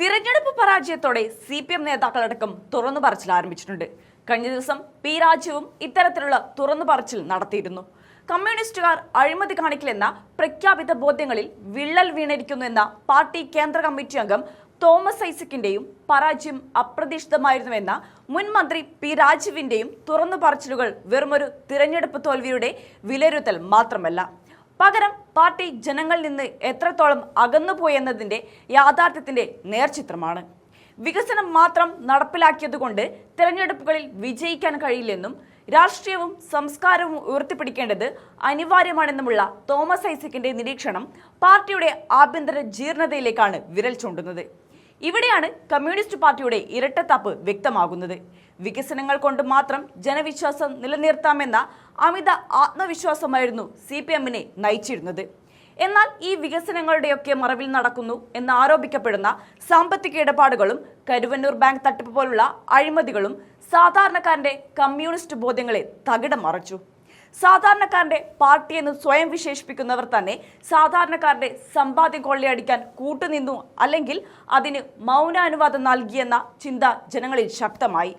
തിരഞ്ഞെടുപ്പ് പരാജയത്തോടെ CPM നേതാക്കളടക്കം തുറന്നു പറച്ചിൽ ആരംഭിച്ചിട്ടുണ്ട്. കഴിഞ്ഞ ദിവസം പി രാജുവും ഇത്തരത്തിലുള്ള തുറന്നു പറച്ചിൽ നടത്തിയിരുന്നു. കമ്മ്യൂണിസ്റ്റുകാർ അഴിമതി കാണിക്കില്ലെന്ന പ്രഖ്യാപിത ബോധ്യങ്ങളിൽ വിള്ളൽ വീണിരിക്കുന്നുവെന്ന പാർട്ടി കേന്ദ്ര കമ്മിറ്റി അംഗം തോമസ് ഐസക്കിന്റെയും പരാജയം അപ്രതീക്ഷിതമായിരുന്നുവെന്ന മുൻ മന്ത്രി പി രാജുവിന്റെയും തുറന്നു പറച്ചിലുകൾ വെറുമൊരു തിരഞ്ഞെടുപ്പ് തോൽവിയുടെ വിലയിരുത്തൽ മാത്രമല്ല, പകരം പാർട്ടി ജനങ്ങളിൽ നിന്ന് എത്രത്തോളം അകന്നുപോയെന്നതിന്റെ യാഥാർത്ഥ്യത്തിന്റെ നേർചിത്രമാണ്. വികസനം മാത്രം നടപ്പിലാക്കിയതുകൊണ്ട് തെരഞ്ഞെടുപ്പുകളിൽ വിജയിക്കാൻ കഴിയില്ലെന്നും രാഷ്ട്രീയവും സംസ്കാരവും ഉയർത്തിപ്പിടിക്കേണ്ടത് അനിവാര്യമാണെന്നുമുള്ള തോമസ് ഐസക്കിന്റെ നിരീക്ഷണം പാർട്ടിയുടെ ആഭ്യന്തര ജീർണതയിലേക്കാണ് വിരൽ ചൂണ്ടുന്നത്. ഇവിടെയാണ് കമ്മ്യൂണിസ്റ്റ് പാർട്ടിയുടെ ഇരട്ടത്താപ്പ് വ്യക്തമാകുന്നത്. വികസനങ്ങൾ കൊണ്ട് മാത്രം ജനവിശ്വാസം നിലനിർത്താമെന്ന അമിത ആത്മവിശ്വാസമായിരുന്നു CPM-നെ നയിച്ചിരുന്നത്. എന്നാൽ ഈ വികസനങ്ങളുടെയൊക്കെ മറവിൽ നടക്കുന്നു എന്ന് ആരോപിക്കപ്പെടുന്ന സാമ്പത്തിക ഇടപാടുകളും കരുവന്നൂർ ബാങ്ക് തട്ടിപ്പ് പോലുള്ള അഴിമതികളും സാധാരണക്കാരന്റെ കമ്മ്യൂണിസ്റ്റ് ബോധ്യങ്ങളെ തകിടം മറിച്ചു. സാധാരണക്കാരന്റെ പാർട്ടിയെന്ന് സ്വയം വിശേഷിപ്പിക്കുന്നവർ തന്നെ സാധാരണക്കാരന്റെ സമ്പാദ്യം കൊള്ളയടിക്കാൻ കൂട്ടുനിന്നു, അല്ലെങ്കിൽ അതിന് മൗനാനുവാദം നൽകിയെന്ന ചിന്ത ജനങ്ങളിൽ ശക്തമായി.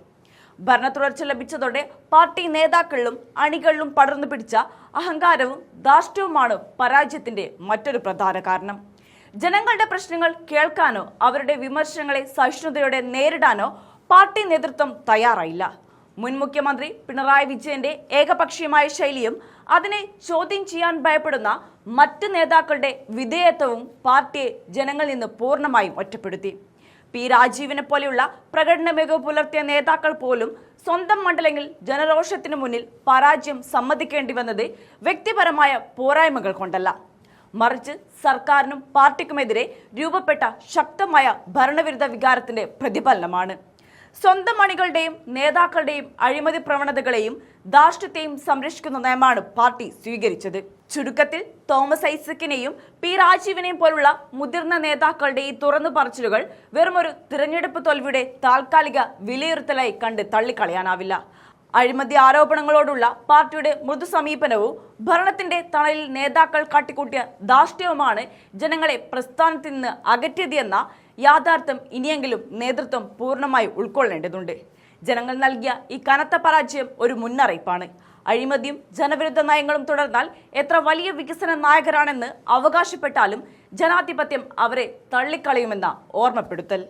ഭരണത്തുടർച്ച ലഭിച്ചതോടെ പാർട്ടി നേതാക്കളിലും അണികളിലും പടർന്നു പിടിച്ച അഹങ്കാരവും ധാർഷ്ട്യവുമാണ് പരാജയത്തിന്റെ മറ്റൊരു പ്രധാന കാരണം. ജനങ്ങളുടെ പ്രശ്നങ്ങൾ കേൾക്കാനോ അവരുടെ വിമർശനങ്ങളെ സഹിഷ്ണുതയോടെ നേരിടാനോ പാർട്ടി നേതൃത്വം തയ്യാറായില്ല. മുൻ മുഖ്യമന്ത്രി പിണറായി വിജയന്റെ ഏകപക്ഷീയമായ ശൈലിയും അതിനെ ചോദ്യം ചെയ്യാൻ ഭയപ്പെടുന്ന മറ്റ് നേതാക്കളുടെ വിധേയത്വവും പാർട്ടിയെ ജനങ്ങളിൽ നിന്ന് പൂർണ്ണമായും ഒറ്റപ്പെടുത്തി. പി രാജീവിനെ പോലെയുള്ള പ്രകടന മികവ് പുലർത്തിയ നേതാക്കൾ പോലും സ്വന്തം മണ്ഡലങ്ങളിൽ ജനരോഷത്തിനു മുന്നിൽ പരാജയം സമ്മതിക്കേണ്ടി വന്നത് വ്യക്തിപരമായ പോരായ്മകൾ കൊണ്ടല്ല, മറിച്ച് സർക്കാരിനും പാർട്ടിക്കുമെതിരെ രൂപപ്പെട്ട ശക്തമായ ഭരണവിരുദ്ധ വികാരത്തിന്റെ പ്രതിഫലനമാണ്. സ്വന്തം അണികളുടെയും നേതാക്കളുടെയും അഴിമതി പ്രവണതകളെയും ധാർഷ്ട്യത്തെയും സംരക്ഷിക്കുന്ന നയമാണ് പാർട്ടി സ്വീകരിച്ചത്. ചുരുക്കത്തിൽ തോമസ് ഐസക്കിനെയും പി രാജീവിനെയും പോലുള്ള മുതിർന്ന നേതാക്കളുടെ ഈ തുറന്നു പറച്ചിലുകൾ വെറുമൊരു തിരഞ്ഞെടുപ്പ് തോൽവിയുടെ താൽക്കാലിക വിലയിരുത്തലായി കണ്ട് തള്ളിക്കളയാനാവില്ല. അഴിമതി ആരോപണങ്ങളോടുള്ള പാർട്ടിയുടെ മൃദു സമീപനവും ഭരണത്തിന്റെ തണലിൽ നേതാക്കൾ കാട്ടിക്കൂട്ടിയ ധാർഷ്ട്യവുമാണ് ജനങ്ങളെ പ്രസ്ഥാനത്തിൽ നിന്ന് അകറ്റിയത് എന്ന യാഥാർത്ഥ്യം ഇനിയെങ്കിലും നേതൃത്വം പൂർണ്ണമായി ഉൾക്കൊള്ളേണ്ടതുണ്ട്. ജനങ്ങൾ നൽകിയ ഈ കനത്ത പരാജയം ഒരു മുന്നറിയിപ്പാണ്. അഴിമതിയും ജനവിരുദ്ധ നയങ്ങളും തുടർന്നാൽ എത്ര വലിയ വികസന നായകരാണെന്ന് അവകാശപ്പെട്ടാലും ജനാധിപത്യം അവരെ തള്ളിക്കളയുമെന്ന ഓർമ്മപ്പെടുത്തൽ.